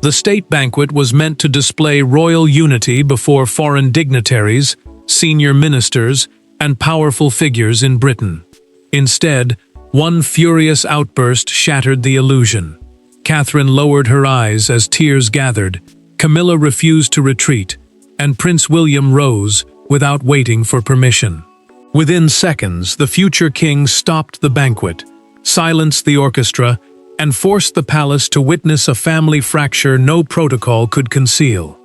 The state banquet was meant to display royal unity before foreign dignitaries, senior ministers, and powerful figures in Britain. Instead, one furious outburst shattered the illusion. Catherine lowered her eyes as tears gathered, Camilla refused to retreat, and Prince William rose without waiting for permission. Within seconds, the future king stopped the banquet, silenced the orchestra, and forced the palace to witness a family fracture no protocol could conceal.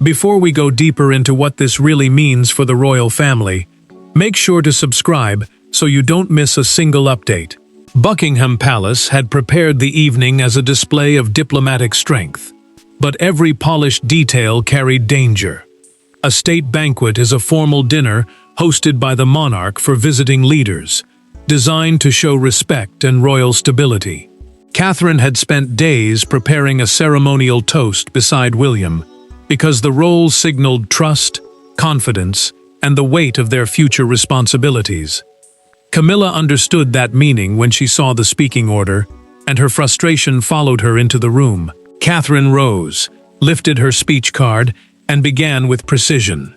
Before we go deeper into what this really means for the royal family, make sure to subscribe so you don't miss a single update. Buckingham Palace had prepared the evening as a display of diplomatic strength, but every polished detail carried danger. A state banquet is a formal dinner hosted by the monarch for visiting leaders, designed to show respect and royal stability. Catherine had spent days preparing a ceremonial toast beside William, because the role signaled trust, confidence, and the weight of their future responsibilities. Camilla understood that meaning when she saw the speaking order, and her frustration followed her into the room. Catherine rose, lifted her speech card, and began with precision.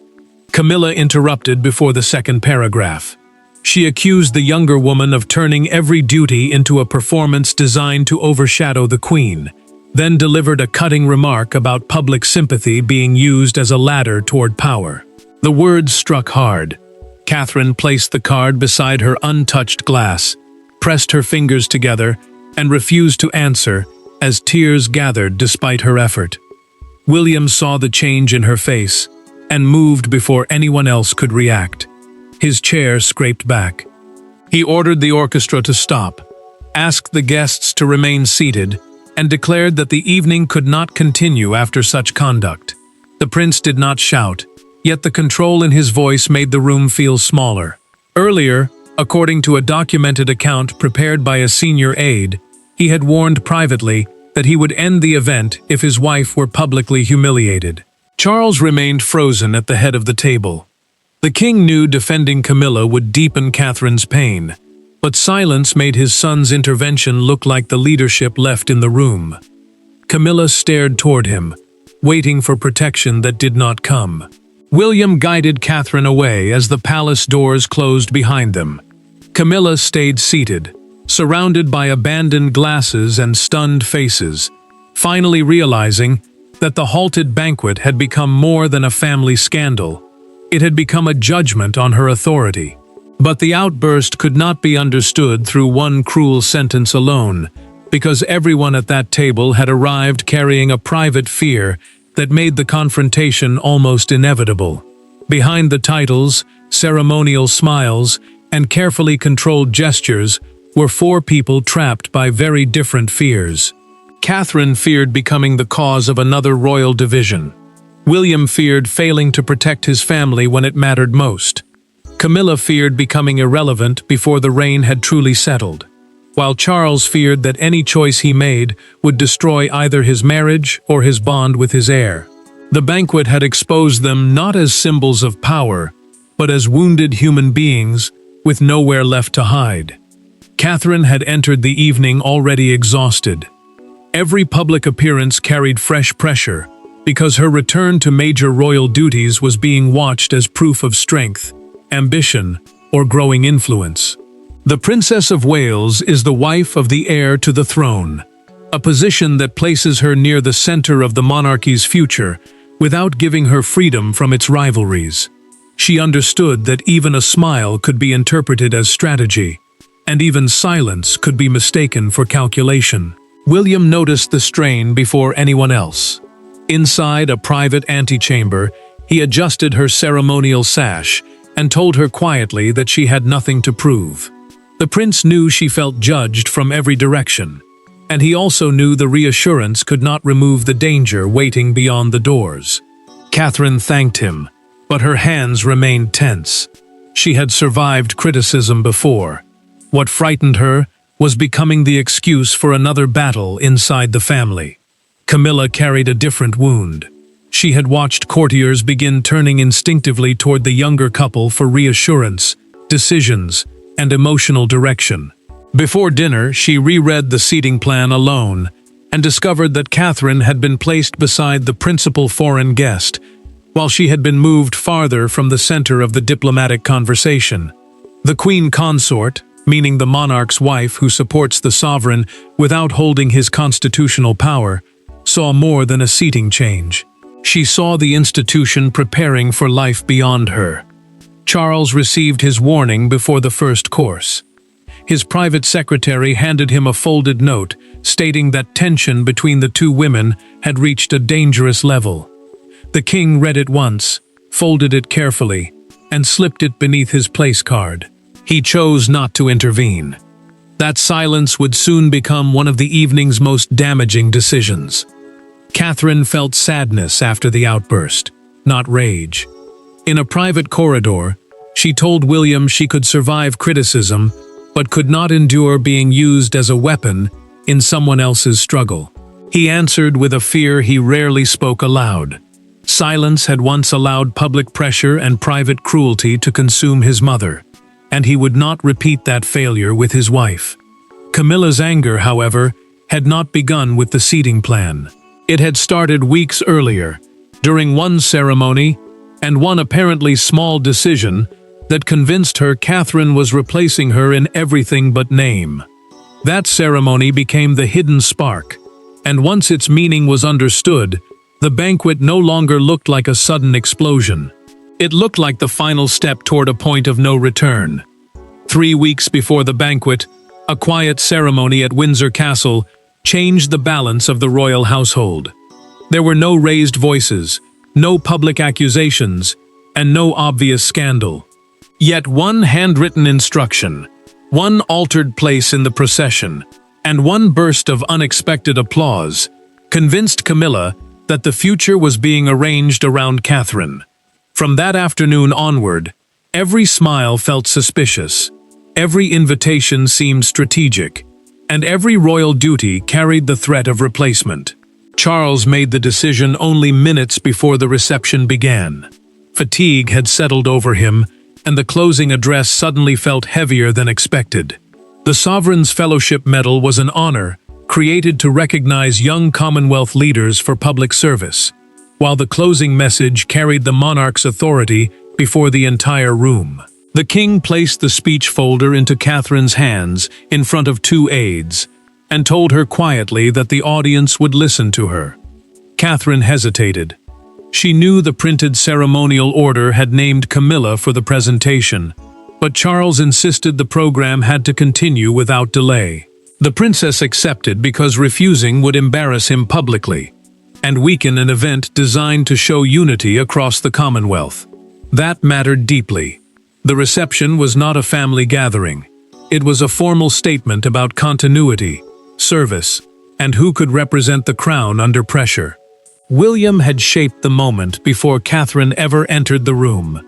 Camilla interrupted before the second paragraph. She accused the younger woman of turning every duty into a performance designed to overshadow the queen, then delivered a cutting remark about public sympathy being used as a ladder toward power. The words struck hard. Catherine placed the card beside her untouched glass, pressed her fingers together, and refused to answer as tears gathered despite her effort. William saw the change in her face and moved before anyone else could react. His chair scraped back. He ordered the orchestra to stop, asked the guests to remain seated, and declared that the evening could not continue after such conduct. The prince did not shout, yet the control in his voice made the room feel smaller. Earlier, according to a documented account prepared by a senior aide, he had warned privately that he would end the event if his wife were publicly humiliated. Charles remained frozen at the head of the table. The king knew defending Camilla would deepen Catherine's pain, but silence made his son's intervention look like the leadership left in the room. Camilla stared toward him, waiting for protection that did not come. William guided Catherine away as the palace doors closed behind them. Camilla stayed seated, surrounded by abandoned glasses and stunned faces, finally realizing that the halted banquet had become more than a family scandal. It had become a judgment on her authority. But the outburst could not be understood through one cruel sentence alone, because everyone at that table had arrived carrying a private fear that made the confrontation almost inevitable. Behind the titles, ceremonial smiles, and carefully controlled gestures were four people trapped by very different fears. Catherine feared becoming the cause of another royal division. William feared failing to protect his family when it mattered most. Camilla feared becoming irrelevant before the reign had truly settled, while Charles feared that any choice he made would destroy either his marriage or his bond with his heir. The banquet had exposed them not as symbols of power, but as wounded human beings with nowhere left to hide. Catherine had entered the evening already exhausted. Every public appearance carried fresh pressure, because her return to major royal duties was being watched as proof of strength, ambition, or growing influence. The Princess of Wales is the wife of the heir to the throne, a position that places her near the center of the monarchy's future without giving her freedom from its rivalries. She understood that even a smile could be interpreted as strategy, and even silence could be mistaken for calculation. William noticed the strain before anyone else. Inside a private antechamber, he adjusted her ceremonial sash and told her quietly that she had nothing to prove. The prince knew she felt judged from every direction, and he also knew the reassurance could not remove the danger waiting beyond the doors. Catherine thanked him, but her hands remained tense. She had survived criticism before. What frightened her was becoming the excuse for another battle inside the family. Camilla carried a different wound. She had watched courtiers begin turning instinctively toward the younger couple for reassurance, decisions, and emotional direction. Before dinner, she reread the seating plan alone, and discovered that Catherine had been placed beside the principal foreign guest, while she had been moved farther from the center of the diplomatic conversation. The queen consort, meaning the monarch's wife who supports the sovereign without holding his constitutional power, saw more than a seating change. She saw the institution preparing for life beyond her. Charles received his warning before the first course. His private secretary handed him a folded note stating that tension between the two women had reached a dangerous level. The king read it once, folded it carefully, and slipped it beneath his place card. He chose not to intervene. That silence would soon become one of the evening's most damaging decisions. Catherine felt sadness after the outburst, not rage. In a private corridor, she told William she could survive criticism, but could not endure being used as a weapon in someone else's struggle. He answered with a fear he rarely spoke aloud. Silence had once allowed public pressure and private cruelty to consume his mother, and he would not repeat that failure with his wife. Camilla's anger, however, had not begun with the seating plan. It had started weeks earlier, during one ceremony and one apparently small decision that convinced her Catherine was replacing her in everything but name. That ceremony became the hidden spark, and once its meaning was understood, the banquet no longer looked like a sudden explosion. It looked like the final step toward a point of no return. 3 weeks before the banquet, a quiet ceremony at Windsor Castle changed the balance of the royal household. There were no raised voices, no public accusations, and no obvious scandal. Yet one handwritten instruction, one altered place in the procession, and one burst of unexpected applause convinced Camilla that the future was being arranged around Catherine. From that afternoon onward, every smile felt suspicious, every invitation seemed strategic, and every royal duty carried the threat of replacement. Charles made the decision only minutes before the reception began. Fatigue had settled over him, and the closing address suddenly felt heavier than expected. The Sovereign's Fellowship Medal was an honor created to recognize young Commonwealth leaders for public service, while the closing message carried the monarch's authority before the entire room. The king placed the speech folder into Catherine's hands in front of 2 aides, and told her quietly that the audience would listen to her. Catherine hesitated. She knew the printed ceremonial order had named Camilla for the presentation, but Charles insisted the program had to continue without delay. The princess accepted because refusing would embarrass him publicly and weaken an event designed to show unity across the Commonwealth. That mattered deeply. The reception was not a family gathering. It was a formal statement about continuity, service, and who could represent the crown under pressure. William had shaped the moment before Catherine ever entered the room.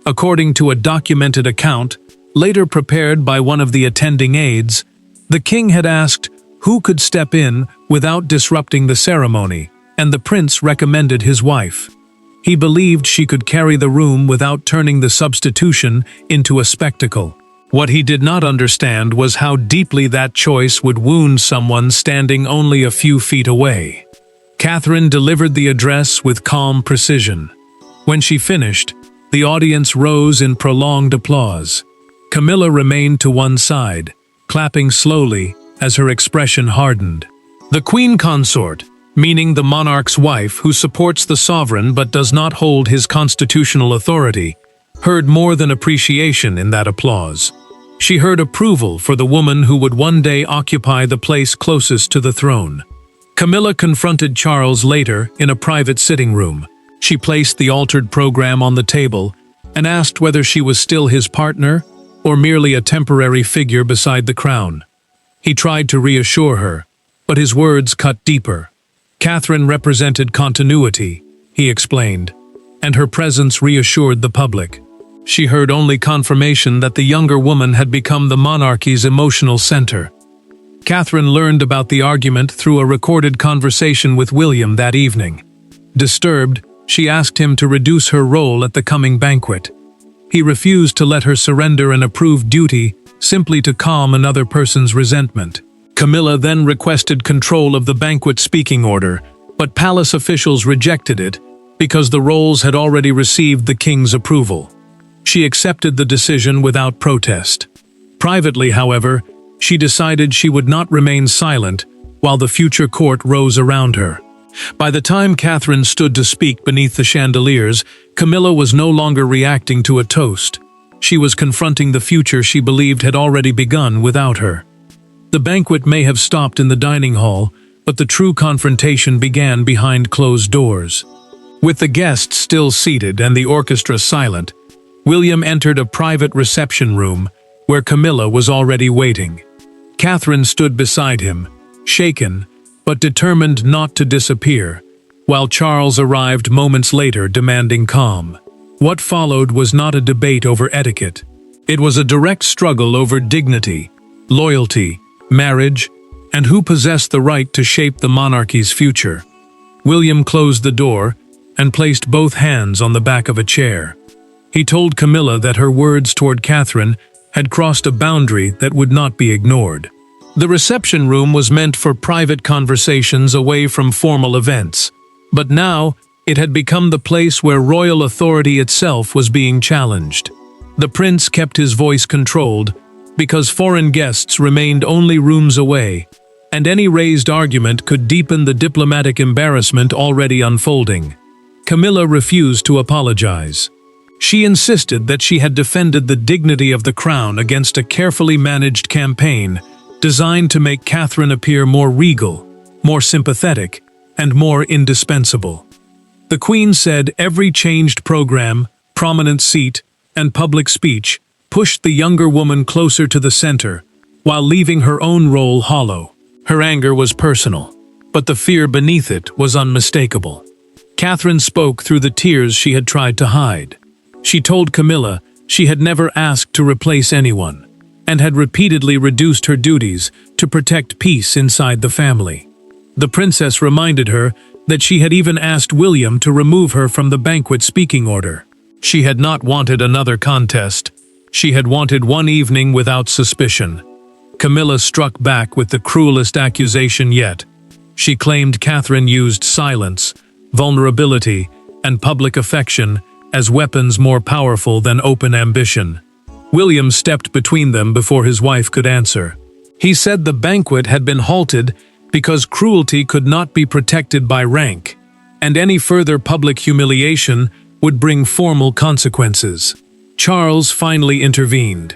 According to a documented account, later prepared by one of the attending aides, the king had asked who could step in without disrupting the ceremony, and the prince recommended his wife. He believed she could carry the room without turning the substitution into a spectacle. What he did not understand was how deeply that choice would wound someone standing only a few feet away. Catherine delivered the address with calm precision. When she finished, the audience rose in prolonged applause. Camilla remained to one side, clapping slowly as her expression hardened. The queen consort, meaning the monarch's wife who supports the sovereign but does not hold his constitutional authority, heard more than appreciation in that applause. She heard approval for the woman who would one day occupy the place closest to the throne. Camilla confronted Charles later in a private sitting room. She placed the altered program on the table and asked whether she was still his partner or merely a temporary figure beside the crown. He tried to reassure her, but his words cut deeper. Catherine represented continuity, he explained, and her presence reassured the public. She heard only confirmation that the younger woman had become the monarchy's emotional center. Catherine learned about the argument through a recorded conversation with William that evening. Disturbed, she asked him to reduce her role at the coming banquet. He refused to let her surrender an approved duty simply to calm another person's resentment. Camilla then requested control of the banquet speaking order, but palace officials rejected it because the roles had already received the king's approval. She accepted the decision without protest. Privately, however, she decided she would not remain silent while the future court rose around her. By the time Catherine stood to speak beneath the chandeliers, Camilla was no longer reacting to a toast. She was confronting the future she believed had already begun without her. The banquet may have stopped in the dining hall, but the true confrontation began behind closed doors. With the guests still seated and the orchestra silent, William entered a private reception room where Camilla was already waiting. Catherine stood beside him, shaken, but determined not to disappear, while Charles arrived moments later demanding calm. What followed was not a debate over etiquette. It was a direct struggle over dignity, loyalty, marriage, and who possessed the right to shape the monarchy's future. William closed the door and placed both hands on the back of a chair. He told Camilla that her words toward Catherine had crossed a boundary that would not be ignored. The reception room was meant for private conversations away from formal events, but now it had become the place where royal authority itself was being challenged. The prince kept his voice controlled because foreign guests remained only rooms away, and any raised argument could deepen the diplomatic embarrassment already unfolding. Camilla refused to apologize. She insisted that she had defended the dignity of the crown against a carefully managed campaign designed to make Catherine appear more regal, more sympathetic, and more indispensable. The Queen said every changed program, prominent seat, and public speech pushed the younger woman closer to the center, while leaving her own role hollow. Her anger was personal, but the fear beneath it was unmistakable. Catherine spoke through the tears she had tried to hide. She told Camilla she had never asked to replace anyone, and had repeatedly reduced her duties to protect peace inside the family. The princess reminded her that she had even asked William to remove her from the banquet speaking order. She had not wanted another contest. She had wanted one evening without suspicion. Camilla struck back with the cruelest accusation yet. She claimed Catherine used silence, vulnerability, and public affection as weapons more powerful than open ambition. William stepped between them before his wife could answer. He said the banquet had been halted because cruelty could not be protected by rank, and any further public humiliation would bring formal consequences. Charles finally intervened.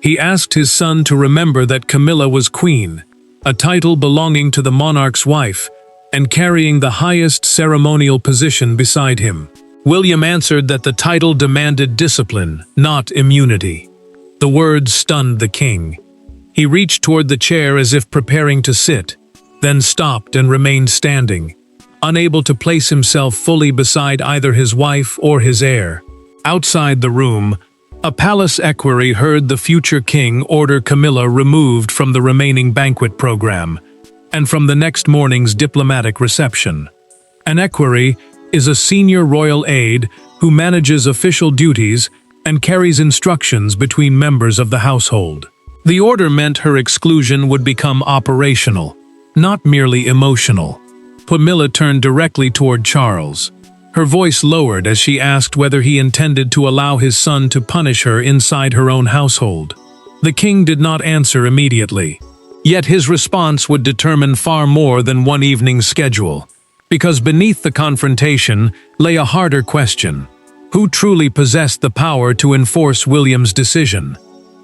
He asked his son to remember that Camilla was queen, a title belonging to the monarch's wife, and carrying the highest ceremonial position beside him. William answered that the title demanded discipline, not immunity. The words stunned the king. He reached toward the chair as if preparing to sit, then stopped and remained standing, unable to place himself fully beside either his wife or his heir. Outside the room, a palace equerry heard the future king order Camilla removed from the remaining banquet program, and from the next morning's diplomatic reception. An equerry is a senior royal aide who manages official duties and carries instructions between members of the household. The order meant her exclusion would become operational, not merely emotional. Camilla turned directly toward Charles. Her voice lowered as she asked whether he intended to allow his son to punish her inside her own household. The king did not answer immediately. Yet his response would determine far more than one evening's schedule, because beneath the confrontation lay a harder question: who truly possessed the power to enforce William's decision?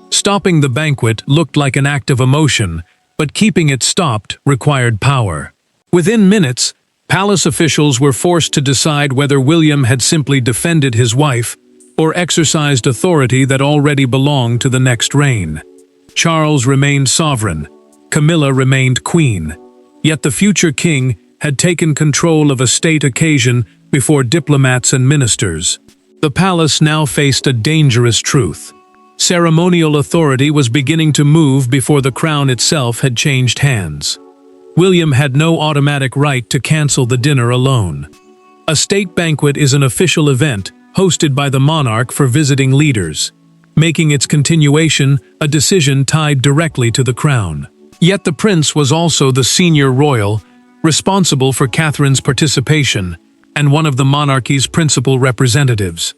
Stopping the banquet looked like an act of emotion, but keeping it stopped required power. Within minutes, palace officials were forced to decide whether William had simply defended his wife or exercised authority that already belonged to the next reign. Charles remained sovereign. Camilla remained queen. Yet the future king had taken control of a state occasion before diplomats and ministers. The palace now faced a dangerous truth. Ceremonial authority was beginning to move before the crown itself had changed hands. William had no automatic right to cancel the dinner alone. A state banquet is an official event hosted by the monarch for visiting leaders, making its continuation a decision tied directly to the crown. Yet the prince was also the senior royal, responsible for Catherine's participation, and one of the monarchy's principal representatives.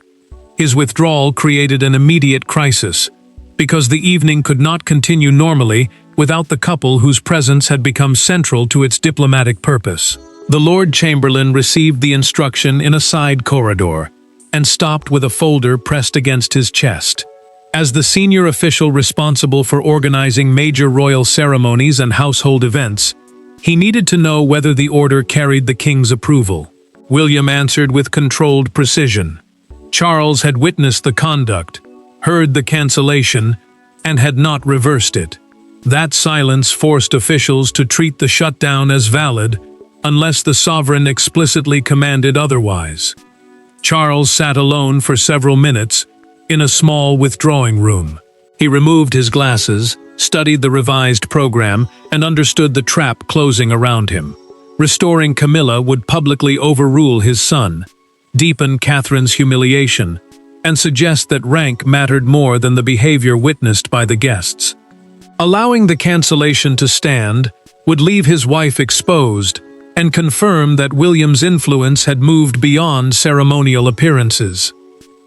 His withdrawal created an immediate crisis, because the evening could not continue normally without the couple whose presence had become central to its diplomatic purpose. The Lord Chamberlain received the instruction in a side corridor, and stopped with a folder pressed against his chest. As the senior official responsible for organizing major royal ceremonies and household events, he needed to know whether the order carried the king's approval. William answered with controlled precision. Charles had witnessed the conduct, heard the cancellation, and had not reversed it. That silence forced officials to treat the shutdown as valid, unless the sovereign explicitly commanded otherwise. Charles sat alone for several minutes, in a small withdrawing room. He removed his glasses, studied the revised program, and understood the trap closing around him. Restoring Camilla would publicly overrule his son, deepen Catherine's humiliation, and suggest that rank mattered more than the behavior witnessed by the guests. Allowing the cancellation to stand would leave his wife exposed and confirm that William's influence had moved beyond ceremonial appearances.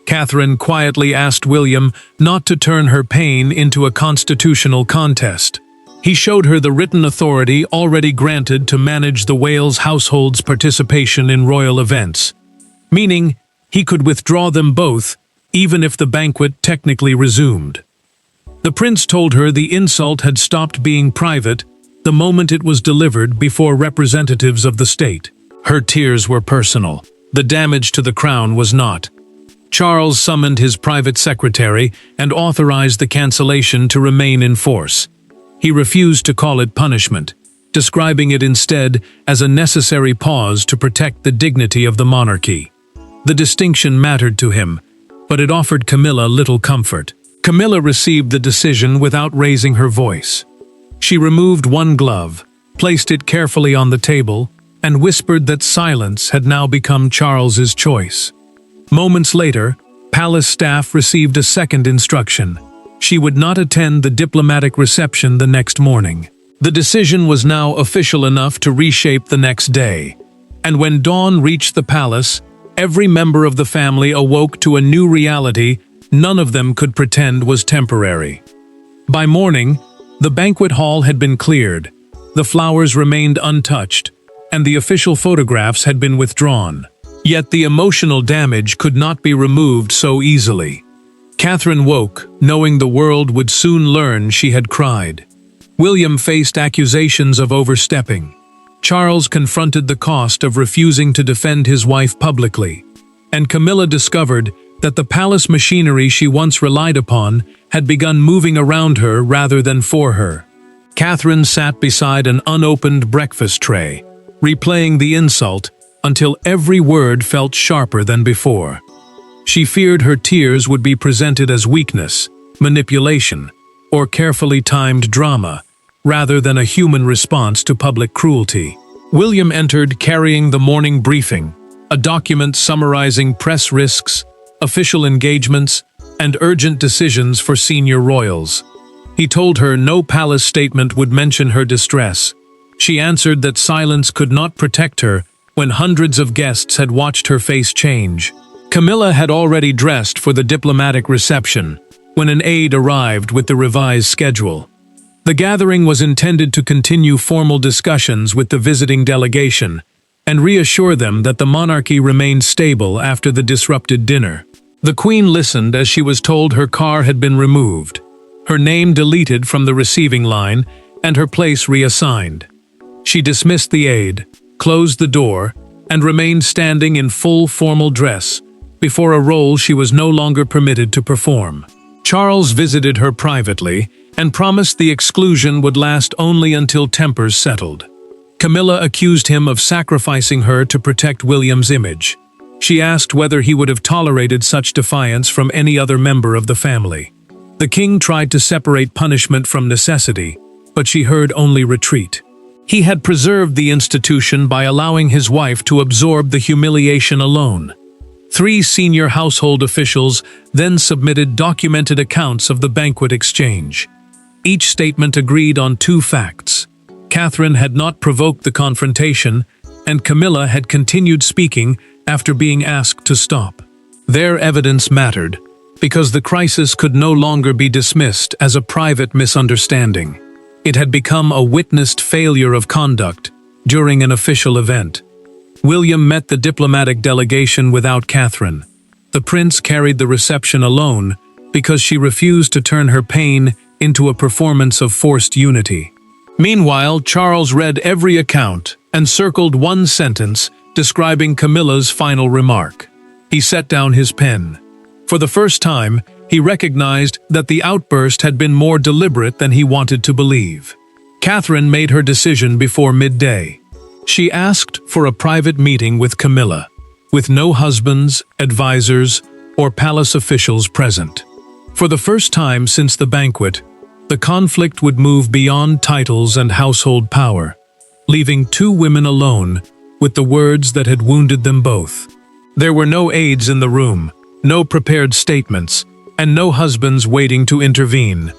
Catherine quietly asked William not to turn her pain into a constitutional contest. He showed her the written authority already granted to manage the Wales household's participation in royal events, meaning he could withdraw them both, even if the banquet technically resumed. The prince told her the insult had stopped being private the moment it was delivered before representatives of the state. Her tears were personal. The damage to the crown was not. Charles summoned his private secretary and authorized the cancellation to remain in force. He refused to call it punishment, describing it instead as a necessary pause to protect the dignity of the monarchy. The distinction mattered to him, but it offered Camilla little comfort. Camilla received the decision without raising her voice. She removed one glove, placed it carefully on the table, and whispered that silence had now become Charles's choice. Moments later, palace staff received a second instruction. She would not attend the diplomatic reception the next morning. The decision was now official enough to reshape the next day. And when dawn reached the palace, every member of the family awoke to a new reality none of them could pretend was temporary. By morning, the banquet hall had been cleared, the flowers remained untouched, and the official photographs had been withdrawn. Yet the emotional damage could not be removed so easily. Catherine woke, knowing the world would soon learn she had cried. William faced accusations of overstepping. Charles confronted the cost of refusing to defend his wife publicly. And Camilla discovered that the palace machinery she once relied upon had begun moving around her rather than for her. Catherine sat beside an unopened breakfast tray, replaying the insult until every word felt sharper than before. She feared her tears would be presented as weakness, manipulation, or carefully timed drama, rather than a human response to public cruelty. William entered carrying the morning briefing, a document summarizing press risks, official engagements, and urgent decisions for senior royals. He told her no palace statement would mention her distress. She answered that silence could not protect her when hundreds of guests had watched her face change. Camilla had already dressed for the diplomatic reception when an aide arrived with the revised schedule. The gathering was intended to continue formal discussions with the visiting delegation and reassure them that the monarchy remained stable after the disrupted dinner. The Queen listened as she was told her car had been removed, her name deleted from the receiving line, and her place reassigned. She dismissed the aide, closed the door, and remained standing in full formal dress before a role she was no longer permitted to perform. Charles visited her privately and promised the exclusion would last only until tempers settled. Camilla accused him of sacrificing her to protect William's image. She asked whether he would have tolerated such defiance from any other member of the family. The king tried to separate punishment from necessity, but she heard only retreat. He had preserved the institution by allowing his wife to absorb the humiliation alone. 3 senior household officials then submitted documented accounts of the banquet exchange. Each statement agreed on two facts. Catherine had not provoked the confrontation, and Camilla had continued speaking after being asked to stop. Their evidence mattered, because the crisis could no longer be dismissed as a private misunderstanding. It had become a witnessed failure of conduct during an official event. William met the diplomatic delegation without Catherine. The prince carried the reception alone because she refused to turn her pain into a performance of forced unity. Meanwhile, Charles read every account and circled one sentence describing Camilla's final remark. He set down his pen. For the first time, he recognized that the outburst had been more deliberate than he wanted to believe. Catherine made her decision before midday. She asked for a private meeting with Camilla, with no husbands, advisors, or palace officials present. For the first time since the banquet, the conflict would move beyond titles and household power, leaving two women alone with the words that had wounded them both. There were no aides in the room, no prepared statements, and no husbands waiting to intervene.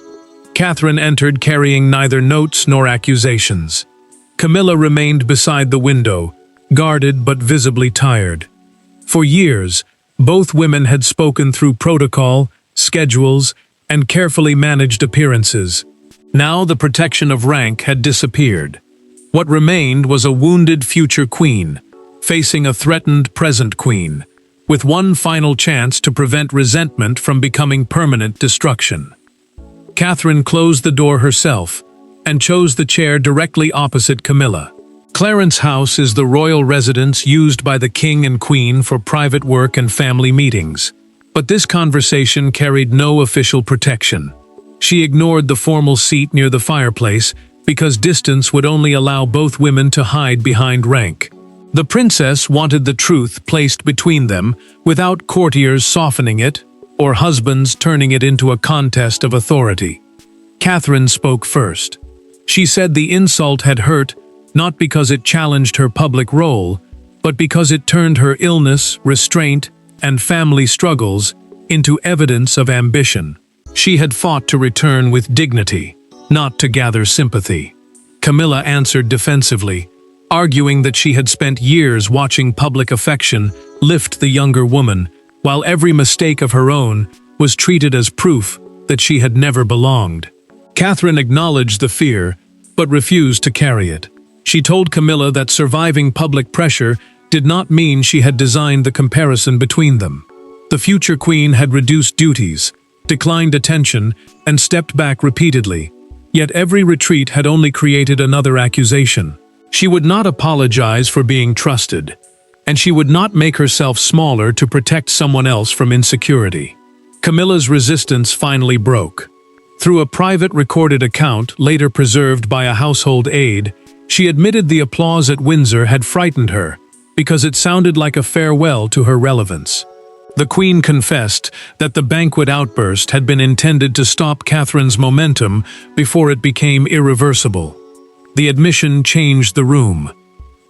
Catherine entered carrying neither notes nor accusations. Camilla remained beside the window, guarded but visibly tired. For years, both women had spoken through protocol, schedules, and carefully managed appearances. Now the protection of rank had disappeared. What remained was a wounded future queen, facing a threatened present queen, with one final chance to prevent resentment from becoming permanent destruction. Catherine closed the door herself and chose the chair directly opposite Camilla. Clarence House is the royal residence used by the king and queen for private work and family meetings. But this conversation carried no official protection. She ignored the formal seat near the fireplace because distance would only allow both women to hide behind rank. The princess wanted the truth placed between them without courtiers softening it or husbands turning it into a contest of authority. Catherine spoke first. She said the insult had hurt not because it challenged her public role, but because it turned her illness, restraint, and family struggles into evidence of ambition. She had fought to return with dignity, not to gather sympathy. Camilla answered defensively, arguing that she had spent years watching public affection lift the younger woman, while every mistake of her own was treated as proof that she had never belonged. Catherine acknowledged the fear, but refused to carry it. She told Camilla that surviving public pressure did not mean she had designed the comparison between them. The future queen had reduced duties, declined attention, and stepped back repeatedly, yet every retreat had only created another accusation. She would not apologize for being trusted, and she would not make herself smaller to protect someone else from insecurity. Camilla's resistance finally broke. Through a private recorded account later preserved by a household aide, she admitted the applause at Windsor had frightened her, because it sounded like a farewell to her relevance. The queen confessed that the banquet outburst had been intended to stop Catherine's momentum before it became irreversible. The admission changed the room.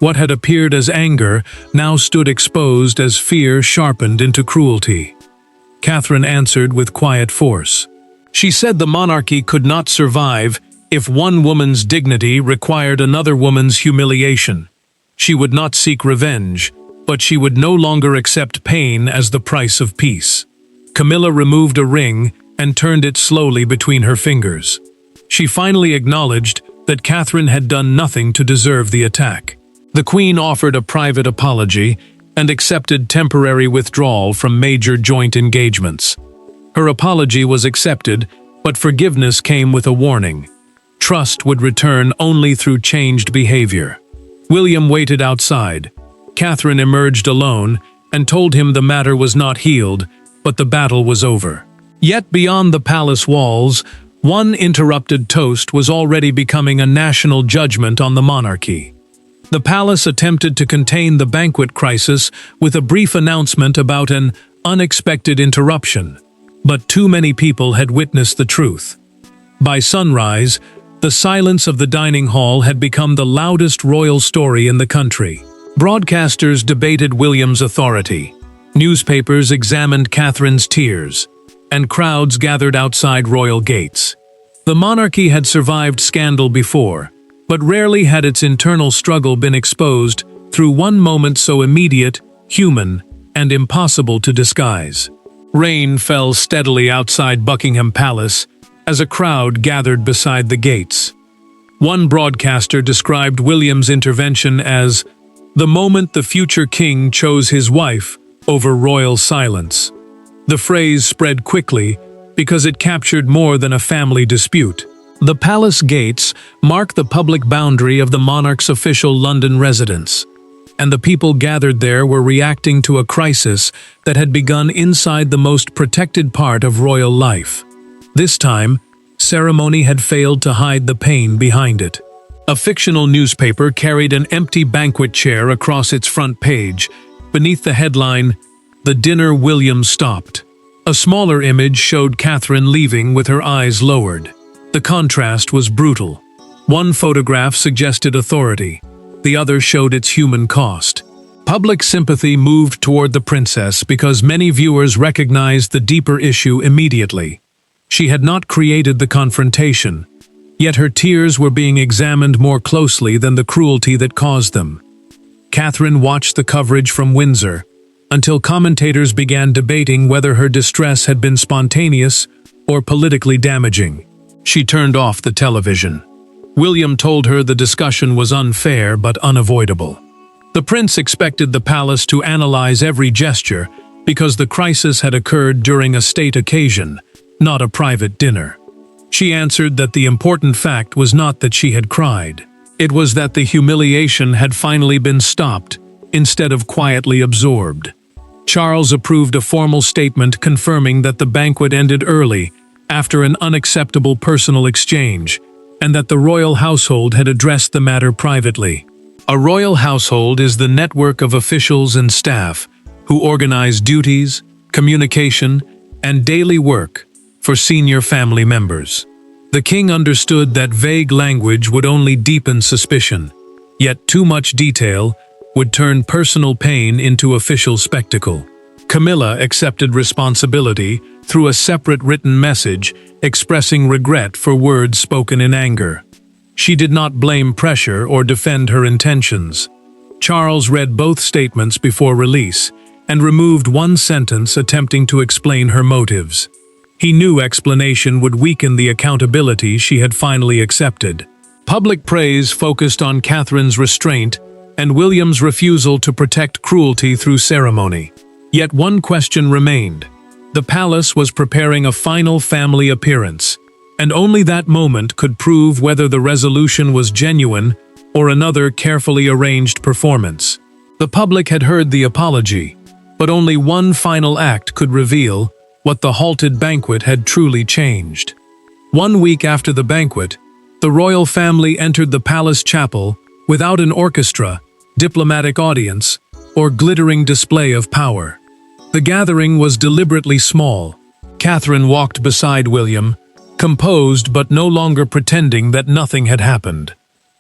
What had appeared as anger now stood exposed as fear sharpened into cruelty. Catherine answered with quiet force. She said the monarchy could not survive if one woman's dignity required another woman's humiliation. She would not seek revenge, but she would no longer accept pain as the price of peace. Camilla removed a ring and turned it slowly between her fingers. She finally acknowledged that Catherine had done nothing to deserve the attack. The queen offered a private apology and accepted temporary withdrawal from major joint engagements. Her apology was accepted, but forgiveness came with a warning. Trust would return only through changed behavior. William waited outside. Catherine emerged alone and told him the matter was not healed, but the battle was over. Yet beyond the palace walls, one interrupted toast was already becoming a national judgment on the monarchy. The palace attempted to contain the banquet crisis with a brief announcement about an unexpected interruption, but too many people had witnessed the truth. By sunrise, the silence of the dining hall had become the loudest royal story in the country. Broadcasters debated William's authority. Newspapers examined Catherine's tears, and crowds gathered outside royal gates. The monarchy had survived scandal before, but rarely had its internal struggle been exposed through one moment so immediate, human, and impossible to disguise. Rain fell steadily outside Buckingham Palace as a crowd gathered beside the gates. One broadcaster described William's intervention as the moment the future king chose his wife over royal silence. The phrase spread quickly because it captured more than a family dispute. The palace gates mark the public boundary of the monarch's official London residence, and the people gathered there were reacting to a crisis that had begun inside the most protected part of royal life. This time, ceremony had failed to hide the pain behind it. A fictional newspaper carried an empty banquet chair across its front page, beneath the headline, "The Dinner William Stopped." A smaller image showed Catherine leaving with her eyes lowered. The contrast was brutal. One photograph suggested authority, the other showed its human cost. Public sympathy moved toward the princess because many viewers recognized the deeper issue immediately. She had not created the confrontation, yet her tears were being examined more closely than the cruelty that caused them. Catherine watched the coverage from Windsor, until commentators began debating whether her distress had been spontaneous or politically damaging. She turned off the television. William told her the discussion was unfair but unavoidable. The prince expected the palace to analyze every gesture because the crisis had occurred during a state occasion, not a private dinner. She answered that the important fact was not that she had cried. It was that the humiliation had finally been stopped, instead of quietly absorbed. Charles approved a formal statement confirming that the banquet ended early, after an unacceptable personal exchange, and that the royal household had addressed the matter privately. A royal household is the network of officials and staff who organize duties, communication, and daily work for senior family members. The king understood that vague language would only deepen suspicion, yet too much detail would turn personal pain into official spectacle. Camilla accepted responsibility through a separate written message expressing regret for words spoken in anger. She did not blame pressure or defend her intentions. Charles read both statements before release and removed one sentence attempting to explain her motives. He knew explanation would weaken the accountability she had finally accepted. Public praise focused on Catherine's restraint and William's refusal to protect cruelty through ceremony. Yet one question remained. The palace was preparing a final family appearance, and only that moment could prove whether the resolution was genuine or another carefully arranged performance. The public had heard the apology, but only one final act could reveal what the halted banquet had truly changed. 1 week after the banquet, the royal family entered the palace chapel without an orchestra, diplomatic audience, or glittering display of power. The gathering was deliberately small. Catherine walked beside William, composed but no longer pretending that nothing had happened.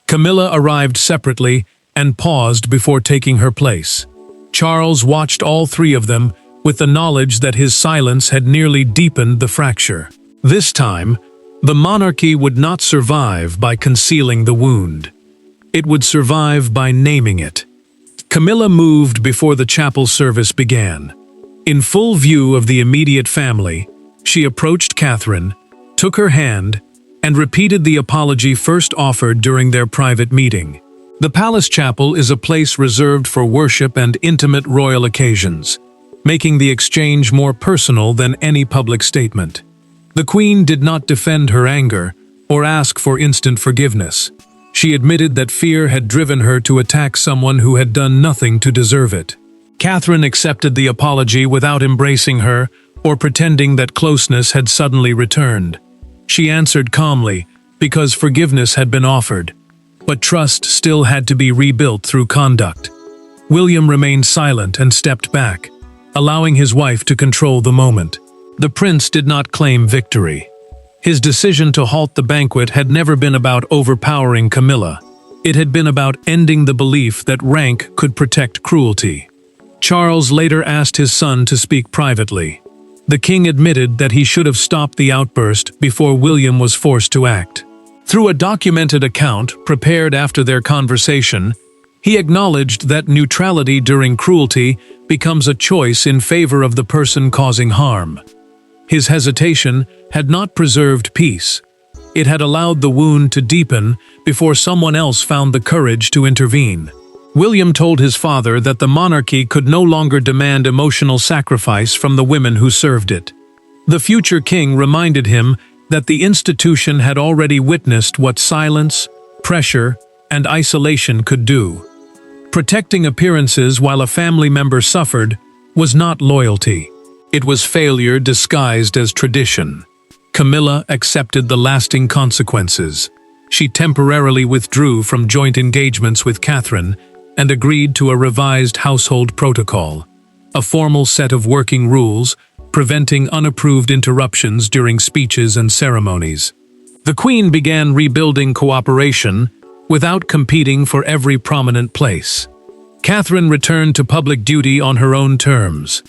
Camilla arrived separately and paused before taking her place. Charles watched all three of them with the knowledge that his silence had nearly deepened the fracture. This time, the monarchy would not survive by concealing the wound. It would survive by naming it. Camilla moved before the chapel service began. In full view of the immediate family, she approached Catherine, took her hand, and repeated the apology first offered during their private meeting. The palace chapel is a place reserved for worship and intimate royal occasions, making the exchange more personal than any public statement. The Queen did not defend her anger or ask for instant forgiveness. She admitted that fear had driven her to attack someone who had done nothing to deserve it. Catherine accepted the apology without embracing her or pretending that closeness had suddenly returned. She answered calmly, because forgiveness had been offered, but trust still had to be rebuilt through conduct. William remained silent and stepped back, allowing his wife to control the moment. The prince did not claim victory. His decision to halt the banquet had never been about overpowering Camilla. It had been about ending the belief that rank could protect cruelty. Charles later asked his son to speak privately. The king admitted that he should have stopped the outburst before William was forced to act. Through a documented account prepared after their conversation, he acknowledged that neutrality during cruelty becomes a choice in favor of the person causing harm. His hesitation had not preserved peace. It had allowed the wound to deepen before someone else found the courage to intervene. William told his father that the monarchy could no longer demand emotional sacrifice from the women who served it. The future king reminded him that the institution had already witnessed what silence, pressure, and isolation could do. Protecting appearances while a family member suffered was not loyalty. It was failure disguised as tradition. Camilla accepted the lasting consequences. She temporarily withdrew from joint engagements with Catherine and agreed to a revised household protocol, a formal set of working rules preventing unapproved interruptions during speeches and ceremonies. The Queen began rebuilding cooperation without competing for every prominent place. Catherine returned to public duty on her own terms.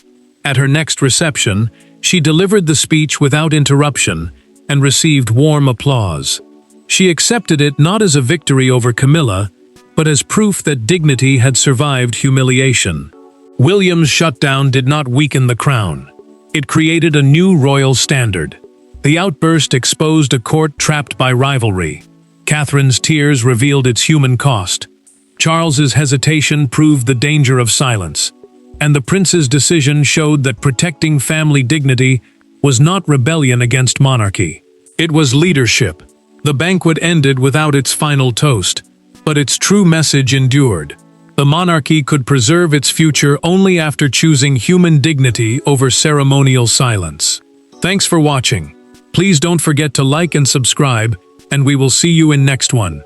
At her next reception, she delivered the speech without interruption and received warm applause. She accepted it not as a victory over Camilla, but as proof that dignity had survived humiliation. William's shutdown did not weaken the crown. It created a new royal standard. The outburst exposed a court trapped by rivalry. Catherine's tears revealed its human cost. Charles's hesitation proved the danger of silence. And the prince's decision showed that protecting family dignity was not rebellion against monarchy. It was leadership. The banquet ended without its final toast, but its true message endured. The monarchy could preserve its future only after choosing human dignity over ceremonial silence. Thanks for watching. Please don't forget to like and subscribe, and we will see you in next one.